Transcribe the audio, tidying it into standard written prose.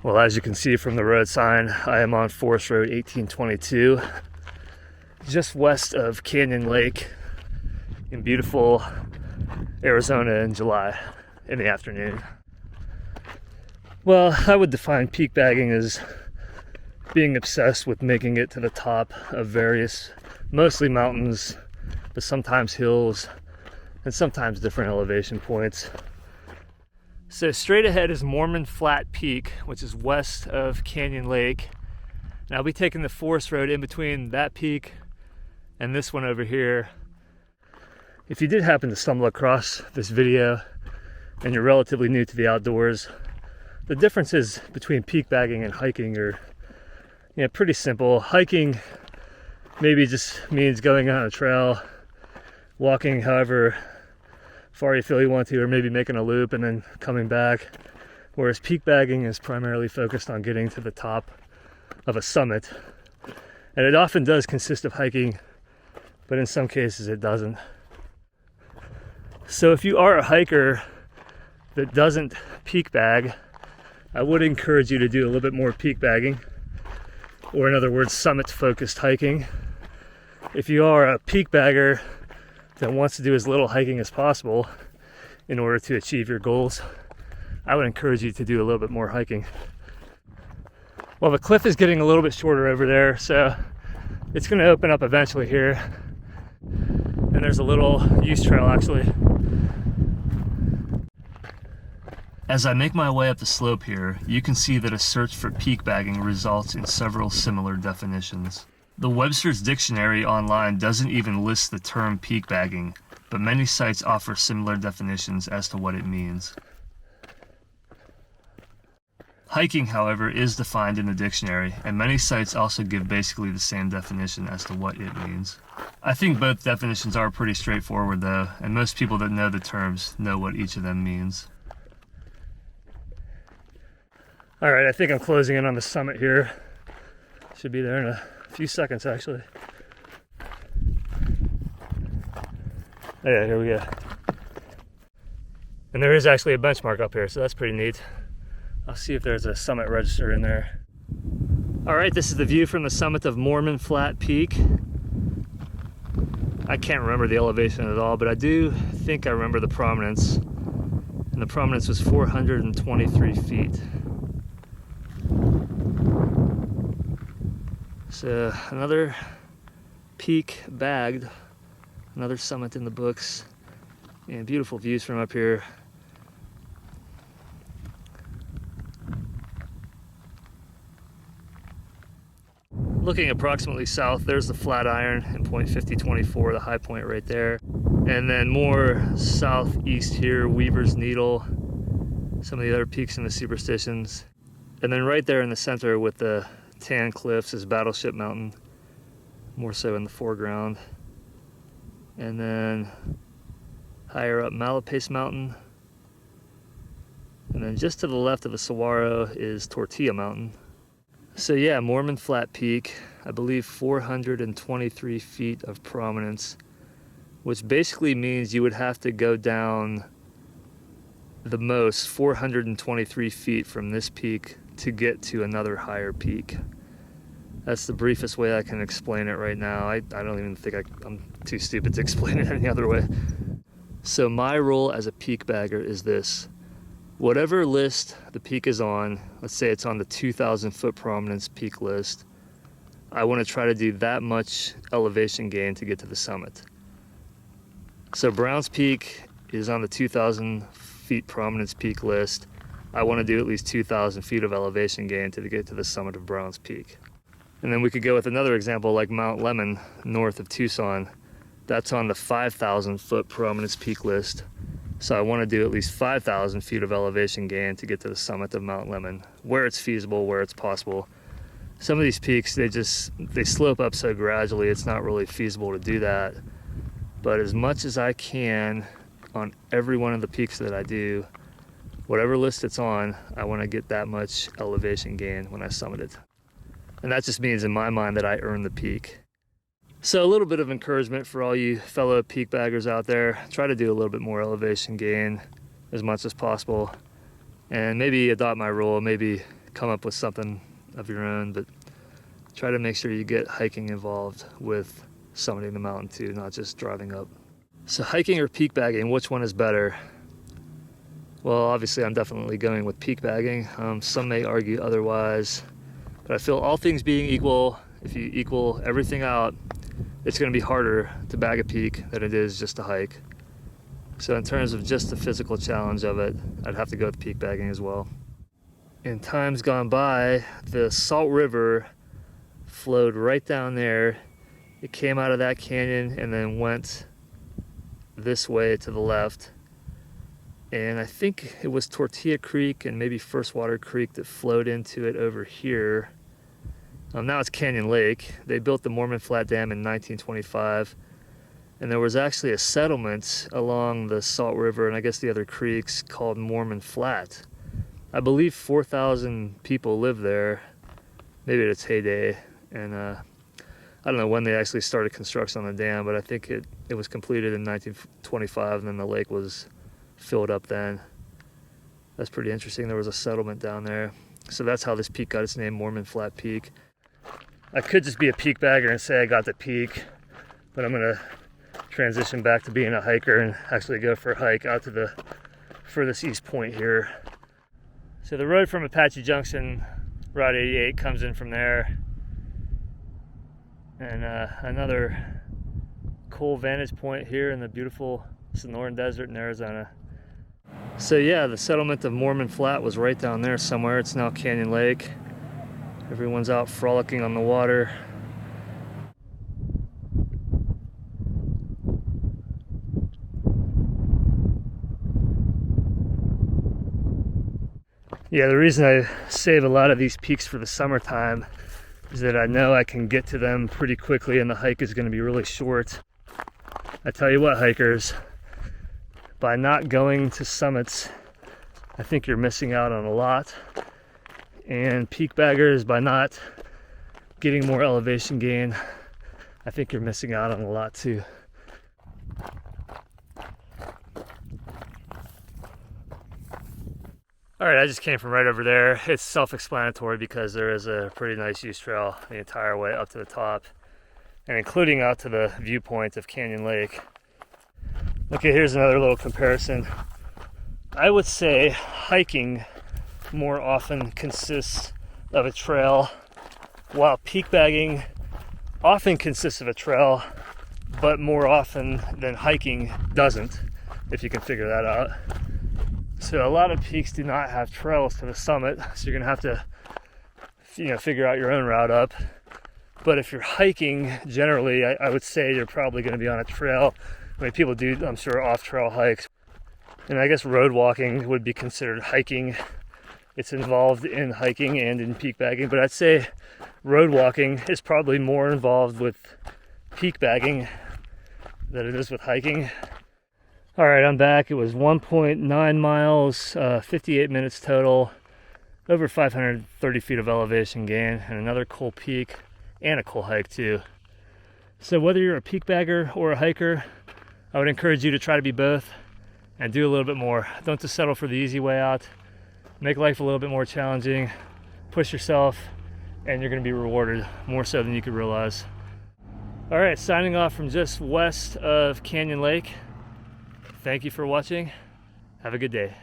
Well, as you can see from the road sign, I am on Forest Road 1822, just west of Canyon Lake in beautiful Arizona in July in the afternoon. Well, I would define peak bagging as being obsessed with making it to the top of various, mostly mountains, but sometimes hills, and sometimes different elevation points. So straight ahead is Mormon Flat Peak, which is west of Canyon Lake. And I'll be taking the forest road in between that peak and this one over here. If you did happen to stumble across this video and you're relatively new to the outdoors, the differences between peak bagging and hiking are pretty simple. Hiking maybe just means going on a trail, walking however far you feel you want to, or maybe making a loop and then coming back. Whereas peak bagging is primarily focused on getting to the top of a summit. And it often does consist of hiking, but in some cases it doesn't. So if you are a hiker that doesn't peak bag, I would encourage you to do a little bit more peak bagging, or in other words, summit focused hiking. If you are a peak bagger that wants to do as little hiking as possible in order to achieve your goals, I would encourage you to do a little bit more hiking. Well, the cliff is getting a little bit shorter over there, so it's going to open up eventually here. And there's a little use trail actually. As I make my way up the slope here, you can see that a search for peak bagging results in several similar definitions. The Webster's Dictionary online doesn't even list the term peak bagging, but many sites offer similar definitions as to what it means. Hiking, however, is defined in the dictionary, and many sites also give basically the same definition as to what it means. I think both definitions are pretty straightforward though, and most people that know the terms know what each of them means. Alright, I think I'm closing in on the summit here. Should be there in a few seconds actually. Oh yeah, here we go. And there is actually a benchmark up here, so that's pretty neat. I'll see if there's a summit register in there. Alright, this is the view from the summit of Mormon Flat Peak. I can't remember the elevation at all, but I do think I remember the prominence. And the prominence was 423 feet. So another peak bagged, another summit in the books, and beautiful views from up here. Looking approximately south, there's the Flatiron and point 5024, the high point right there. And then more southeast here, Weaver's Needle, some of the other peaks in the Superstitions. And then right there in the center with the tan cliffs is Battleship Mountain, more so in the foreground. And then higher up Malapace Mountain. And then just to the left of the Saguaro is Tortilla Mountain. So yeah, Mormon Flat Peak, I believe 423 feet of prominence, which basically means you would have to go down the most 423 feet from this peak to get to another higher peak. That's the briefest way I can explain it right now. I don't even think I'm too stupid to explain it any other way. So my role as a peak bagger is this. Whatever list the peak is on, let's say it's on the 2,000 foot prominence peak list, I want to try to do that much elevation gain to get to the summit. So Browns Peak is on the 2,000 feet prominence peak list. I want to do at least 2,000 feet of elevation gain to get to the summit of Browns Peak. And then we could go with another example like Mount Lemmon, north of Tucson. That's on the 5,000 foot prominence peak list. So I want to do at least 5,000 feet of elevation gain to get to the summit of Mount Lemmon, where it's feasible, where it's possible. Some of these peaks, they slope up so gradually, it's not really feasible to do that. But as much as I can on every one of the peaks that I do, whatever list it's on, I want to get that much elevation gain when I summit it. And that just means in my mind that I earn the peak. So a little bit of encouragement for all you fellow peak baggers out there. Try to do a little bit more elevation gain as much as possible. And maybe adopt my rule, maybe come up with something of your own, but try to make sure you get hiking involved with summiting the mountain too, not just driving up. So hiking or peak bagging, which one is better? Well, obviously I'm definitely going with peak bagging. Some may argue otherwise, but I feel all things being equal, if you equal everything out, it's going to be harder to bag a peak than it is just to hike. So in terms of just the physical challenge of it, I'd have to go with peak bagging as well. In times gone by, the Salt River flowed right down there. It came out of that canyon and then went this way to the left. And I think it was Tortilla Creek and maybe First Water Creek that flowed into it over here. Now it's Canyon Lake. They built the Mormon Flat Dam in 1925. And there was actually a settlement along the Salt River and I guess the other creeks called Mormon Flat. I believe 4,000 people lived there, maybe at its heyday. And I don't know when they actually started construction on the dam, but I think it was completed in 1925 and then the lake was filled up then. That's pretty interesting. There was a settlement down there. So that's how this peak got its name, Mormon Flat Peak. I could just be a peak bagger and say I got the peak, but I'm gonna transition back to being a hiker and actually go for a hike out to the furthest east point here. So the road from Apache Junction, Route 88, comes in from there. And another cool vantage point here in the beautiful Sonoran Desert in Arizona. So yeah, the settlement of Mormon Flat was right down there somewhere. It's now Canyon Lake. Everyone's out frolicking on the water. Yeah, the reason I save a lot of these peaks for the summertime is that I know I can get to them pretty quickly and the hike is going to be really short. I tell you what, hikers, by not going to summits, I think you're missing out on a lot. And peak baggers, by not getting more elevation gain, I think you're missing out on a lot too. All right, I just came from right over there. It's self-explanatory because there is a pretty nice use trail the entire way up to the top and including out to the viewpoint of Canyon Lake. Okay, here's another little comparison. I would say hiking more often consists of a trail, while peak bagging often consists of a trail, but more often than hiking doesn't, if you can figure that out. So a lot of peaks do not have trails to the summit, so you're gonna have to, figure out your own route up. But if you're hiking, generally, I would say you're probably gonna be on a trail. I mean, people do, I'm sure, off-trail hikes. And I guess road walking would be considered hiking. It's involved in hiking and in peak bagging, but I'd say road walking is probably more involved with peak bagging than it is with hiking. All right, I'm back. It was 1.9 miles, 58 minutes total, over 530 feet of elevation gain, and another cool peak and a cool hike too. So whether you're a peak bagger or a hiker, I would encourage you to try to be both and do a little bit more. Don't just settle for the easy way out. Make life a little bit more challenging, push yourself, and you're gonna be rewarded more so than you could realize. All right, signing off from just west of Canyon Lake. Thank you for watching. Have a good day.